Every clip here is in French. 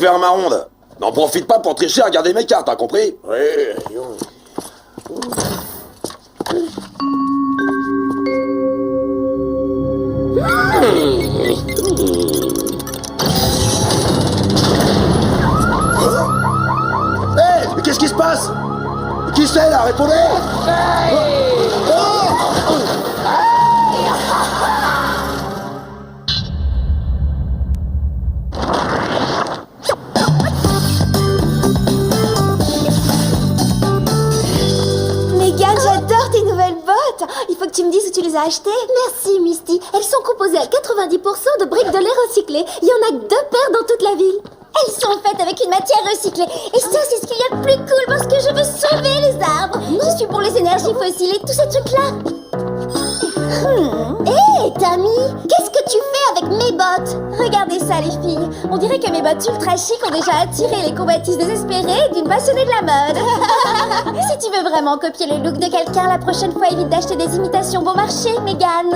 faire ma ronde. N'en profite pas pour tricher à regarder mes cartes, t'as compris? Oui. Mais qu'est-ce qui se passe? Qui c'est là? Répondez! Megan, j'adore tes nouvelles bottes. Il faut que tu me dises où tu les as achetées. Merci, Misty. Elles sont composées à 90% de briques de lait recyclées. Il y en a que 2 paires dans toute la ville. Elles sont faites avec une matière recyclée. Et ça, c'est ce qu'il y a de plus cool parce que je veux sauver les arbres. Je suis pour les énergies fossiles et tous ces trucs-là. Hé, Tammy, qu'est-ce que tu fais avec mes bottes? Regardez ça, les filles. On dirait que mes bottes ultra chic ont déjà attiré les convoitises désespérées d'une passionnée de la mode. Si tu veux vraiment copier le look de quelqu'un, la prochaine fois, évite d'acheter des imitations bon marché, Megan.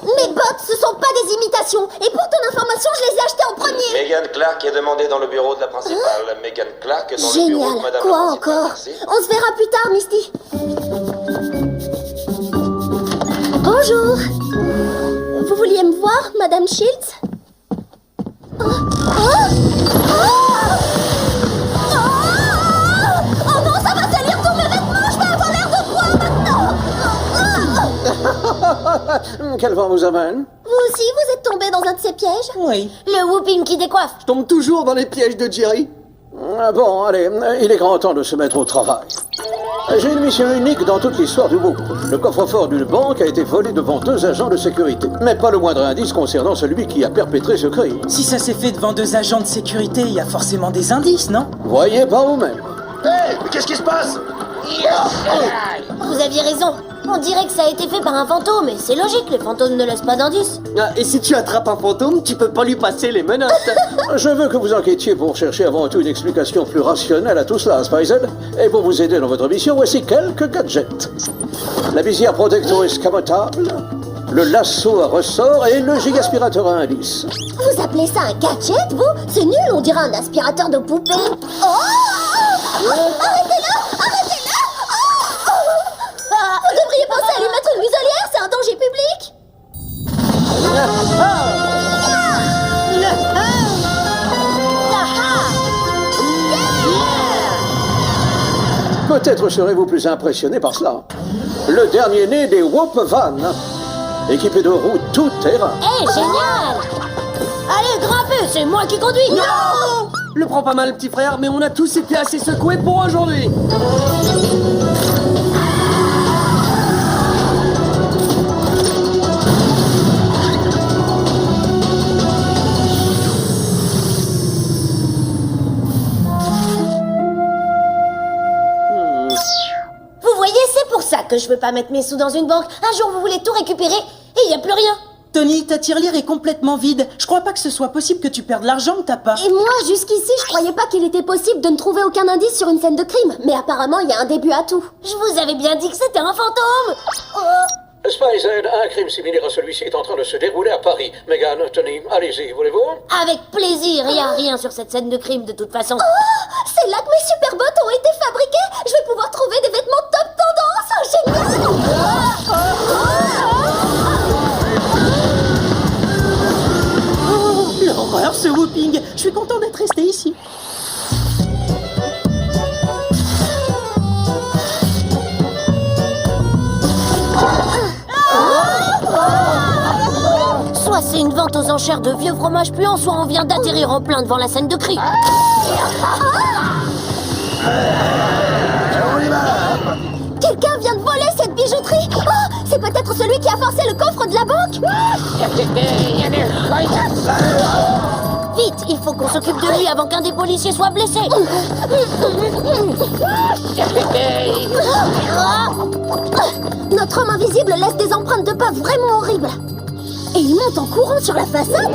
Mes bottes, ce sont pas des imitations. Et pour ton information, je les ai achetées en premier. Megan Clark est demandée dans le bureau de la principale. Megan Clark dans le bureau de Génial. madame Quoi la principale. encore? Merci. On se verra plus tard, Misty. Bonjour. Vous vouliez me voir, Madame Shields? Oh non, ça va salir tous mes vêtements. Je vais avoir l'air de quoi maintenant? Quel vent vous amène? Vous aussi, vous êtes tombé dans un de ces pièges? Oui. Le whooping qui décoiffe. Je tombe toujours dans les pièges de Jerry. Bon, allez, il est grand temps de se mettre au travail. J'ai une mission unique dans toute l'histoire du groupe. Le coffre-fort d'une banque a été volé devant 2 agents de sécurité. Mais pas le moindre indice concernant celui qui a perpétré ce crime. Si ça s'est fait devant 2 agents de sécurité, il y a forcément des indices, non? Voyez par vous-même. Hé, mais qu'est-ce qui se passe? Vous aviez raison. On dirait que ça a été fait par un fantôme, et c'est logique, les fantômes ne laissent pas d'indices. Et si tu attrapes un fantôme, tu peux pas lui passer les menottes. Je veux que vous enquêtiez pour chercher avant tout une explication plus rationnelle à tout cela, Spicer. Et pour vous aider dans votre mission, voici quelques gadgets. La visière protecteur escamotable, le lasso à ressort et le gigaspirateur à indice. Vous appelez ça un gadget, vous? C'est nul, on dirait un aspirateur de poupée. Oh! Arrêtez-le! Arrêtez-le! Vous devriez penser à lui mettre une muselière, c'est un danger public! Peut-être serez-vous plus impressionné par cela. Le dernier né des Whoop Van, équipé de roues tout-terrain. Hé, génial! Allez, grimpez, c'est moi qui conduis! Non! Le prends pas mal, petit frère, mais on a tous été assez secoués pour aujourd'hui. Vous voyez, c'est pour ça que je veux pas mettre mes sous dans une banque. Un jour, vous voulez tout récupérer et y a plus rien. Tony, ta tirelire est complètement vide. Je crois pas que ce soit possible que tu perdes l'argent que t'as pas. Et moi, jusqu'ici, je croyais pas qu'il était possible de ne trouver aucun indice sur une scène de crime. Mais apparemment, il y a un début à tout. Je vous avais bien dit que c'était un fantôme. Spicer, un crime similaire à celui-ci est en train de se dérouler à Paris. Megan, Tony, allez-y, voulez-vous? Avec plaisir, il y a rien sur cette scène de crime de toute façon. Oh, c'est là que mes super bottes ont été fabriquées. Je vais pouvoir trouver des vêtements top tendance. Génial. L'horreur, ce whooping. Je suis content d'être resté ici. Soit c'est une vente aux enchères de vieux fromages puants, soit on vient d'atterrir en plein devant la scène de crime. Quelqu'un vient de voler cette bijouterie. Oh, c'est peut-être celui qui a forcé le coffre de la banque. Vite, il faut qu'on s'occupe de lui avant qu'un des policiers soit blessé. Notre homme invisible laisse des empreintes de pas vraiment horribles. Et il monte en courant sur la façade.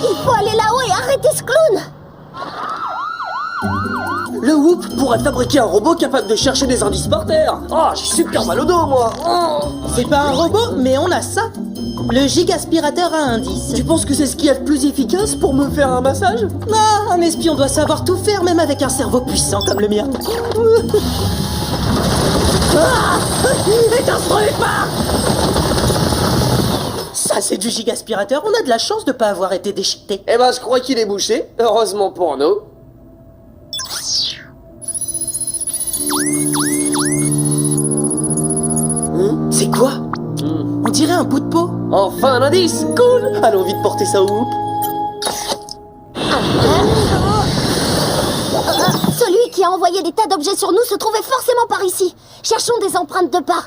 Il faut aller là-haut et arrêter ce clown. Le Whoop pourrait fabriquer un robot capable de chercher des indices par terre. Oh, j'ai super mal au dos, moi. C'est pas un robot, mais on a ça. Le gigaspirateur à indice. Tu penses que c'est ce qu'il y a de plus efficace pour me faire un massage? Ah, un espion doit savoir tout faire, même avec un cerveau puissant comme le mien. Ça, c'est du gigaspirateur. On a de la chance de pas avoir été déchiqueté. Eh ben, je crois qu'il est bouché. Heureusement pour nous. C'est quoi? On dirait un bout de peau. Enfin un indice. Cool. Allons vite porter ça au Whoop. Celui qui a envoyé des tas d'objets sur nous se trouvait forcément par ici. Cherchons des empreintes de pas.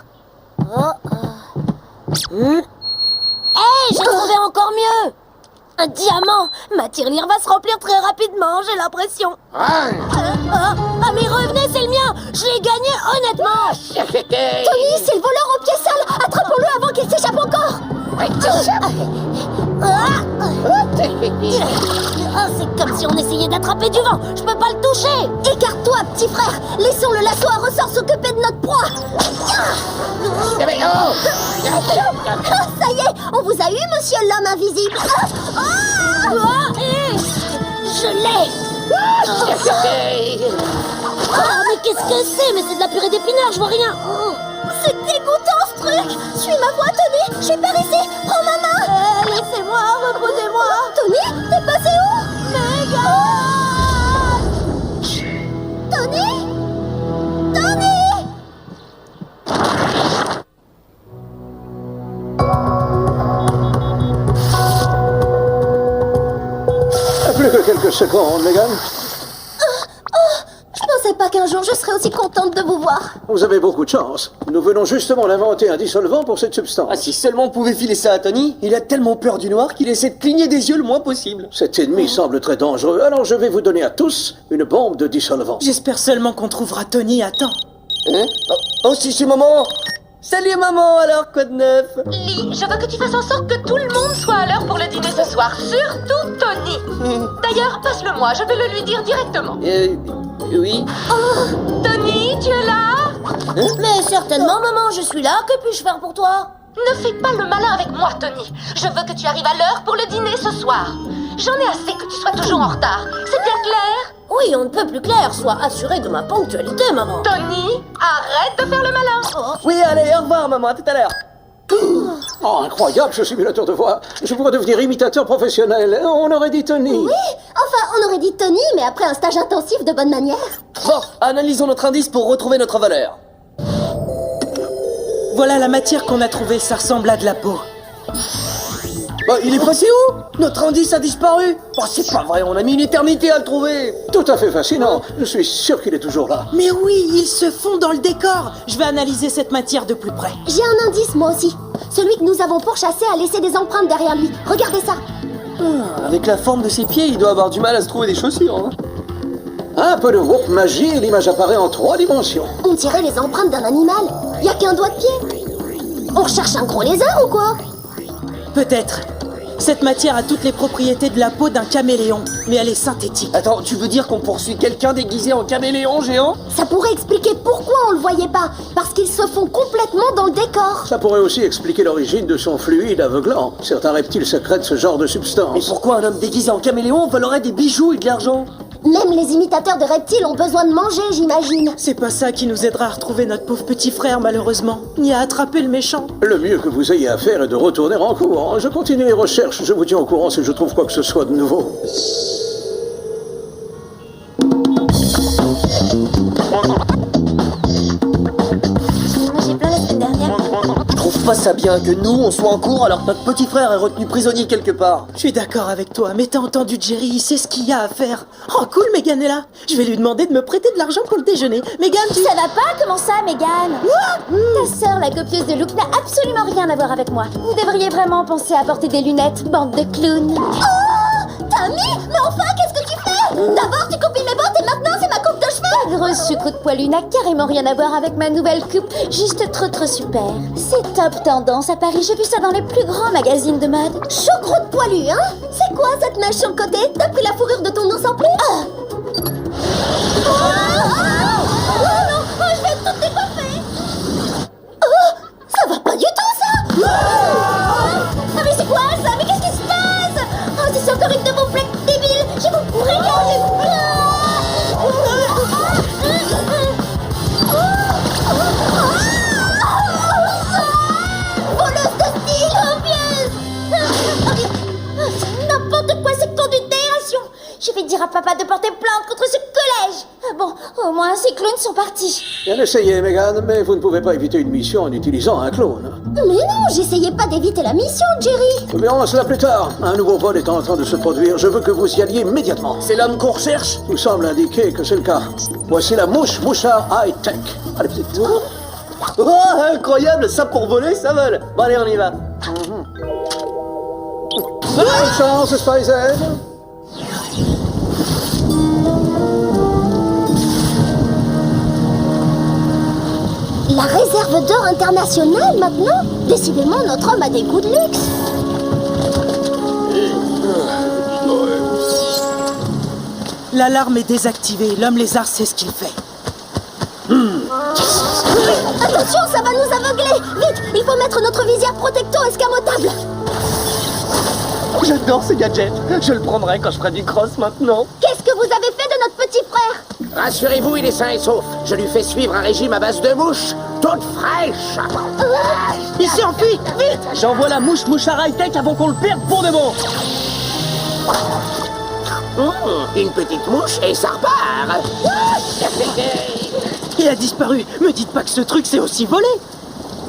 J'ai trouvé encore mieux. Un diamant. Ma tirelire va se remplir très rapidement, j'ai l'impression. Mais revenez, c'est le mien. Je l'ai gagné honnêtement. Tony, c'est le voleur aux pieds sales. Attrapons-le avant qu'il s'échappe encore. C'est comme si on essayait d'attraper du vent. Je peux pas le toucher. Écarte-toi, petit frère. Laissons le lasso à ressort s'occuper de notre proie. Ça y est, on vous a eu, monsieur l'homme invisible. Je l'ai. Mais qu'est-ce que c'est? Mais c'est de la purée d'épinards, je vois rien. C'est dégoûtant ce truc. Suis ma voix, Tony. Je suis par ici. Prends ma main. Laissez-moi, reposez-moi. Tony, t'es passé où? Megan. Tony. Plus que quelques secondes, Megan. Je pensais pas qu'un jour je serais aussi contente de vous voir. Vous avez beaucoup de chance. Nous venons justement d'inventer un dissolvant pour cette substance. Ah, si seulement on pouvait filer ça à Tony. Il a tellement peur du noir qu'il essaie de cligner des yeux le moins possible. Cet ennemi semble très dangereux, alors je vais vous donner à tous une bombe de dissolvant. J'espère seulement qu'on trouvera Tony à temps. Hein? Oh, si, c'est maman. Salut maman, alors quoi de neuf? Lee, je veux que tu fasses en sorte que tout le monde soit à l'heure pour le dîner ce soir, surtout Tony. D'ailleurs, passe-le-moi, je vais le lui dire directement. Oui. Tony, tu es là? Mais certainement, maman, je suis là. Que puis-je faire pour toi? Ne fais pas le malin avec moi, Tony. Je veux que tu arrives à l'heure pour le dîner ce soir. J'en ai assez que tu sois toujours en retard. C'est bien clair? Oui, on ne peut plus clair. Sois assurée de ma ponctualité, maman. Tony, arrête de faire le malin. Oui, allez, au revoir maman, à tout à l'heure. Oh, incroyable ce simulateur de voix. Je pourrais devenir imitateur professionnel. On aurait dit Tony. Oui, enfin, on aurait dit Tony, mais après un stage intensif de bonne manière. Bon, analysons notre indice pour retrouver notre valeur. Voilà la matière qu'on a trouvée, ça ressemble à de la peau. Bah, il est passé où? Notre indice a disparu. Oh, c'est pas vrai, on a mis une éternité à le trouver. Tout à fait fascinant. Je suis sûr qu'il est toujours là. Mais oui, ils se fond dans le décor. Je vais analyser cette matière de plus près. J'ai un indice, moi aussi. Celui que nous avons pourchassé a laissé des empreintes derrière lui. Regardez ça. Avec la forme de ses pieds, il doit avoir du mal à se trouver des chaussures. Hein. Un peu de Whoop magie et l'image apparaît en 3 dimensions. On dirait les empreintes d'un animal. Y a qu'un doigt de pied. On recherche un gros lézard ou quoi? Peut-être. Cette matière a toutes les propriétés de la peau d'un caméléon, mais elle est synthétique. Attends, tu veux dire qu'on poursuit quelqu'un déguisé en caméléon géant? Ça pourrait expliquer pourquoi on le voyait pas. Parce qu'ils se font complètement dans le décor. Ça pourrait aussi expliquer l'origine de son fluide aveuglant. Certains reptiles sécrètent ce genre de Mais substance. pourquoi un homme déguisé en caméléon volerait des bijoux et de l'argent? Même les imitateurs de reptiles ont besoin de manger, j'imagine. C'est pas ça qui nous aidera à retrouver notre pauvre petit frère, malheureusement, ni à attraper le méchant. Le mieux que vous ayez à faire est de retourner en cours. Je continue les recherches, je vous tiens au courant si je trouve quoi que ce soit de nouveau. J'ai plein la semaine dernière. Je trouve pas ça bien que nous, on soit en cours alors que notre petit frère est retenu prisonnier quelque part. Je suis d'accord avec toi, mais t'as entendu Jerry, il sait ce qu'il y a à faire. Oh cool, Megan est là. Je vais lui demander de me prêter de l'argent pour le déjeuner. Megan, tu... Ça va pas? Comment ça, Megan? Ta sœur, la copieuse de Luke, n'a absolument rien à voir avec moi. Vous devriez vraiment penser à porter des lunettes, bande de clowns. Oh! Tammy? Mais enfin, qu'est-ce que tu fais? D'abord, tu copies mes bottes et maintenant, c'est ma coupe de cheveux! Ta grosse choucroute poilue n'a carrément rien à voir avec ma nouvelle coupe. Juste trop super. C'est top tendance à Paris. J'ai vu ça dans les plus grands magazines de mode. Choucroute poilue, hein? C'est quoi cette mèche sur le côté? T'as pris la fourrure de ton ours en plus? Oh non! Oh, je vais tout décoiffer! Oh! Ça va pas du tout, ça! Je vais dire à papa de porter plainte contre ce collège. Ah bon, au moins ces clowns sont partis. Bien essayé, Megan, mais vous ne pouvez pas éviter une mission en utilisant un clone. Mais non, j'essayais pas d'éviter la mission, Jerry. Nous verrons cela plus tard. Un nouveau vol est en train de se produire. Je veux que vous y alliez immédiatement. C'est l'homme qu'on recherche? Tout semble indiquer que c'est le cas. Voici la mouche Mouchard High Tech. Allez, petite. Oh, incroyable, ça pour voler, ça vole. Bon, allez, on y va. Bonne chance, Spice Head. La réserve d'or internationale maintenant? Décidément, notre homme a des goûts de luxe. L'alarme est désactivée. L'homme lézard sait ce qu'il fait. Attention, ça va nous aveugler. Vite, il faut mettre notre visière protecto escamotable. J'adore ces gadgets. Je le prendrai quand je ferai du cross maintenant. Qu'est-ce que vous avez fait de notre petit frère? Rassurez-vous, il est sain et sauf. Je lui fais suivre un régime à base de mouches, toutes fraîches. Il s'enfuit. Vite. J'envoie la mouche Mouchard high-tech avant qu'on le perde pour de bon. Une petite mouche et ça repart. Il a disparu. Me dites pas que ce truc c'est aussi volé.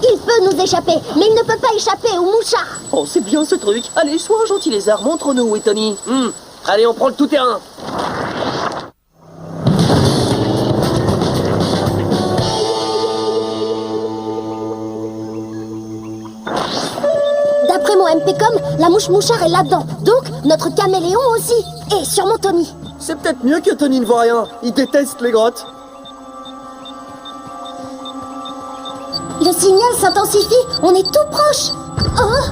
Il peut nous échapper, mais il ne peut pas échapper aux mouchards. Oh, c'est bien ce truc. Allez, sois un gentil lézard, montre-nous où est Tony. Allez, on prend le tout-terrain. D'après mon MPcom, la mouche mouchard est là-dedans. Donc, notre caméléon aussi. Et sûrement Tony. C'est peut-être mieux que Tony ne voit rien. Il déteste les grottes. Le signal s'intensifie. On est tout proche. Oh!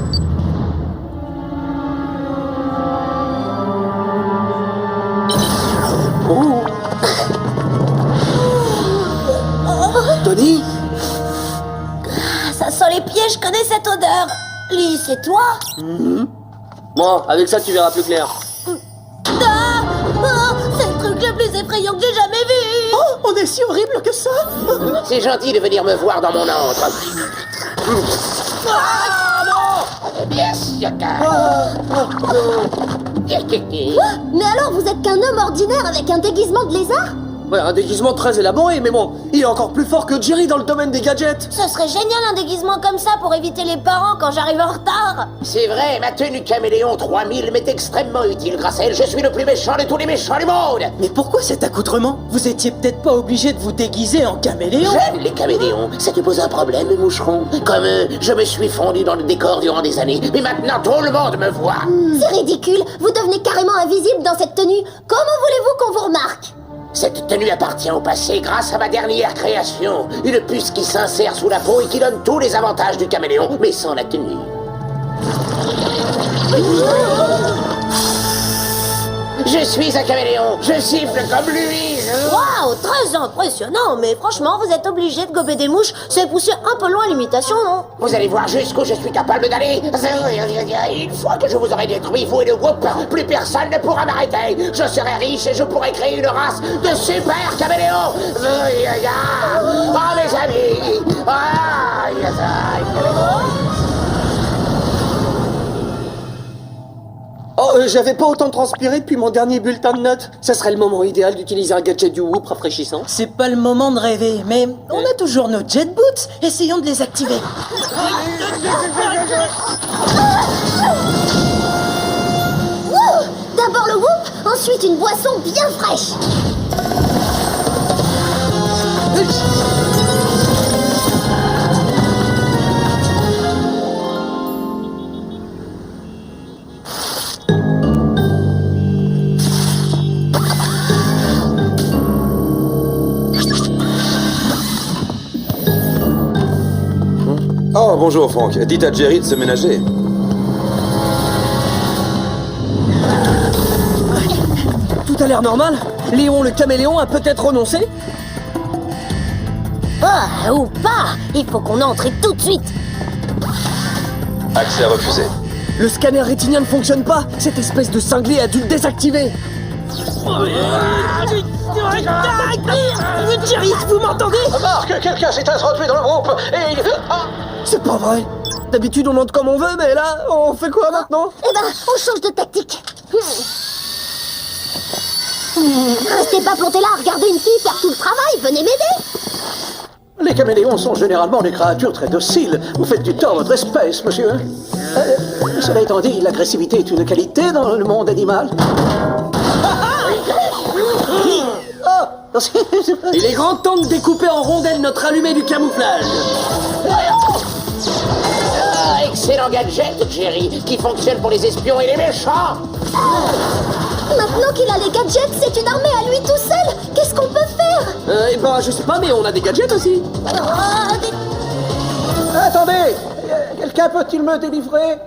Tony? Ça sent les pieds, je connais cette odeur. Lee, c'est toi? Bon, avec ça, tu verras plus clair. Ah! Oh, c'est le truc le plus effrayant que j'ai jamais vu. Oh, on est si horrible que ça. C'est gentil de venir me voir dans mon antre. Yes, Mais alors, vous êtes qu'un homme ordinaire avec un déguisement de lézard? Ouais, un déguisement très élaboré, mais bon, il est encore plus fort que Jerry dans le domaine des gadgets. Ce serait génial un déguisement comme ça pour éviter les parents quand j'arrive en retard. C'est vrai, ma tenue caméléon 3000 m'est extrêmement utile. Grâce à elle, je suis le plus méchant de tous les méchants du monde. Mais pourquoi cet accoutrement? Vous étiez peut-être pas obligé de vous déguiser en caméléon? J'aime les caméléons. Ça te pose un problème, moucheron? Comme je me suis fondu dans le décor durant des années, mais maintenant tout le monde me voit. C'est ridicule, vous devenez carrément invisible dans cette tenue. Comment voulez-vous qu'on vous remarque? Cette tenue appartient au passé grâce à ma dernière création. Une puce qui s'insère sous la peau et qui donne tous les avantages du caméléon, mais sans la tenue. Je suis un caméléon, je siffle comme lui. Waouh, très impressionnant, mais franchement, vous êtes obligé de gober des mouches, c'est pousser un peu loin l'imitation, non? Vous allez voir jusqu'où je suis capable d'aller. Une fois que je vous aurai détruit, vous et le groupe, plus personne ne pourra m'arrêter. Je serai riche et je pourrai créer une race de super caméléons. Oh mes amis. Oh, j'avais pas autant transpiré depuis mon dernier bulletin de notes. Ça serait le moment idéal d'utiliser un gadget du Whoop rafraîchissant. C'est pas le moment de rêver, mais on a toujours nos jet boots. Essayons de les activer. D'abord le whoop, ensuite une boisson bien fraîche. Oh, bonjour Franck. Dites à Jerry de se ménager. Tout a l'air normal. Léon le caméléon a peut-être renoncé. Ah, ou pas. Il faut qu'on entre et tout de suite. Accès refusé. Le scanner rétinien ne fonctionne pas. Cette espèce de cinglé a dû le désactiver. Jerry, vous m'entendez? Remarque, quelqu'un s'est introduit dans le groupe et il... Ah! C'est pas vrai. D'habitude on entre comme on veut, mais là, on fait quoi maintenant? Eh ben, on change de tactique. Restez pas plantés là à regarder une fille faire tout le travail, venez m'aider. Les caméléons sont généralement des créatures très dociles. Vous faites du tort à votre espèce, monsieur. Cela étant dit, l'agressivité est une qualité dans le monde animal. Il est grand temps de découper en rondelles notre allumé du camouflage. Ah, excellent gadget, Jerry, qui fonctionne pour les espions et les méchants. Maintenant qu'il a les gadgets, c'est une armée à lui tout seul. Qu'est-ce qu'on peut faire? Eh ben, je sais pas, mais on a des gadgets aussi. Attendez! Quelqu'un peut-il me délivrer?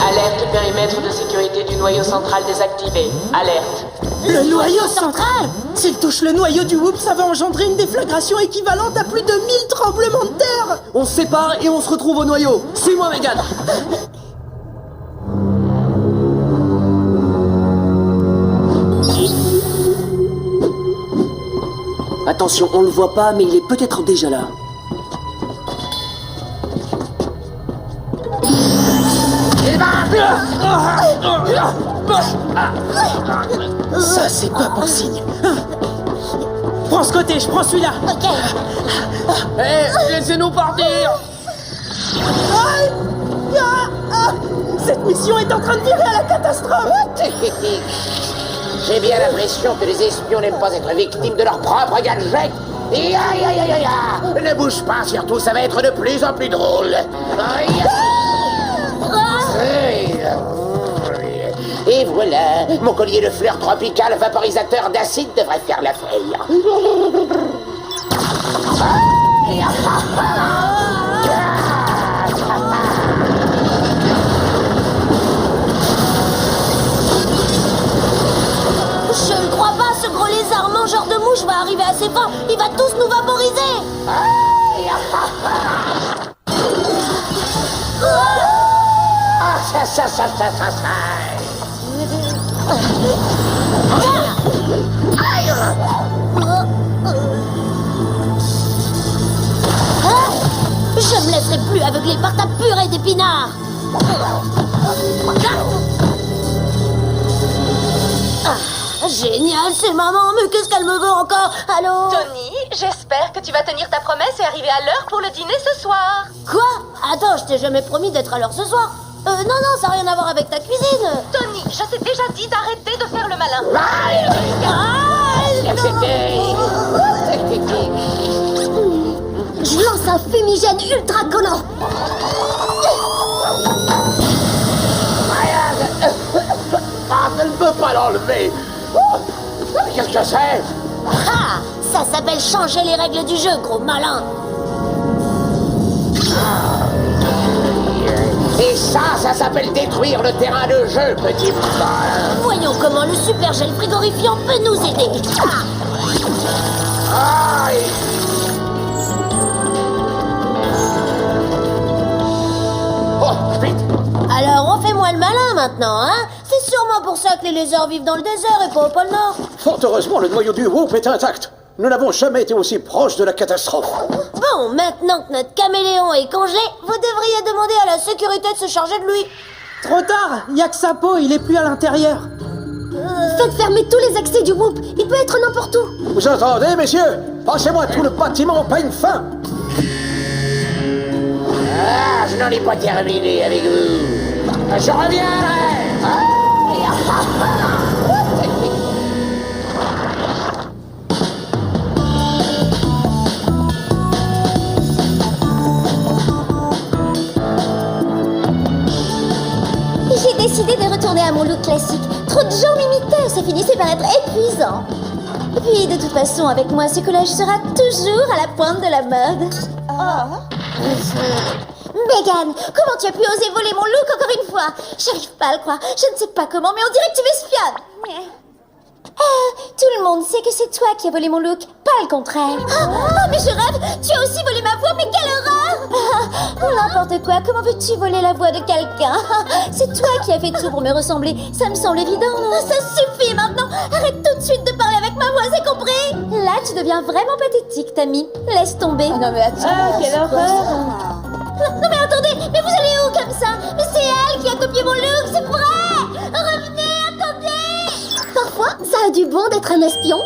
Alerte, périmètre de sécurité du noyau central désactivé. Alerte. Le noyau central! S'il touche le noyau du Whoop, ça va engendrer une déflagration équivalente à plus de 1000 tremblements de terre! On se sépare et on se retrouve au noyau. Suis-moi, Megan. Attention, on le voit pas, mais il est peut-être déjà là. Ça, c'est pas bon signe. Prends ce côté, je prends celui-là. Ok. Laissez-nous partir. Cette mission est en train de virer à la catastrophe. J'ai bien l'impression que les espions n'aiment pas être victimes de leur propre gadget. Aïe, aïe, aïe, aïe, aïe. Ne bouge pas, surtout, ça va être de plus en plus drôle. Aïe. Et voilà, mon collier de fleurs tropicales vaporisateur d'acide devrait faire l'affaire. Je ne crois pas, ce gros lézard mangeur de mouches va arriver assez fort. Il va tous nous vaporiser. Ça. Je me laisserai plus aveugler par ta purée d'épinards. Génial, c'est maman, mais qu'est-ce qu'elle me veut encore? Allô? Tony, j'espère que tu vas tenir ta promesse et arriver à l'heure pour le dîner ce soir. Quoi? Attends, je t'ai jamais promis d'être à l'heure ce soir. Non, ça n'a rien à voir avec ta cuisine. Tony, je t'ai déjà dit d'arrêter de faire le malin. Je lance un fumigène ultra collant. Je ne peux pas l'enlever. Qu'est-ce que c'est? Ah, ça s'appelle changer les règles du jeu, gros malin. Et ça s'appelle détruire le terrain de jeu, petit malin. Voyons comment le super gel frigorifiant peut nous aider. Aïe. Oh, vite. Alors on fait moins le malin maintenant, hein? C'est sûrement pour ça que les lézards vivent dans le désert et pas au pôle Nord. Fort heureusement, le noyau du Whoop est intact. Nous n'avons jamais été aussi proches de la catastrophe. Bon, maintenant que notre caméléon est congelé, vous devriez demander à la sécurité de se charger de lui. Trop tard, y a que sa peau, il est plus à l'intérieur. Faites fermer tous les accès du Whoop. Il peut être n'importe où. Vous entendez, messieurs? Passez-moi tout le bâtiment au peigne fin. Ah, je n'en ai pas terminé avec vous. Je reviendrai. J'ai décidé de retourner à mon look classique. Trop de gens m'imitaient, ça finissait par être épuisant. Et puis, de toute façon, avec moi, ce collage sera toujours à la pointe de la mode. Megan, comment tu as pu oser voler mon look encore une fois? J'arrive pas à le croire. Je ne sais pas comment, mais on dirait que tu m'espionnes. Tout le monde sait que c'est toi qui as volé mon look, pas le contraire. Mais je rêve, tu as aussi volé ma voix, mais quelle horreur! N'importe quoi, comment veux-tu voler la voix de quelqu'un? C'est toi qui as fait tout pour me ressembler, ça me semble évident, non? Ça suffit maintenant! Arrête tout de suite de parler avec ma voix, c'est compris? Là, tu deviens vraiment pathétique, Tammy. Laisse tomber. Non mais attends, quelle horreur! Non mais attendez, mais vous allez où comme ça? Mais c'est elle qui a copié mon look, c'est vrai! du bon d'être un espion.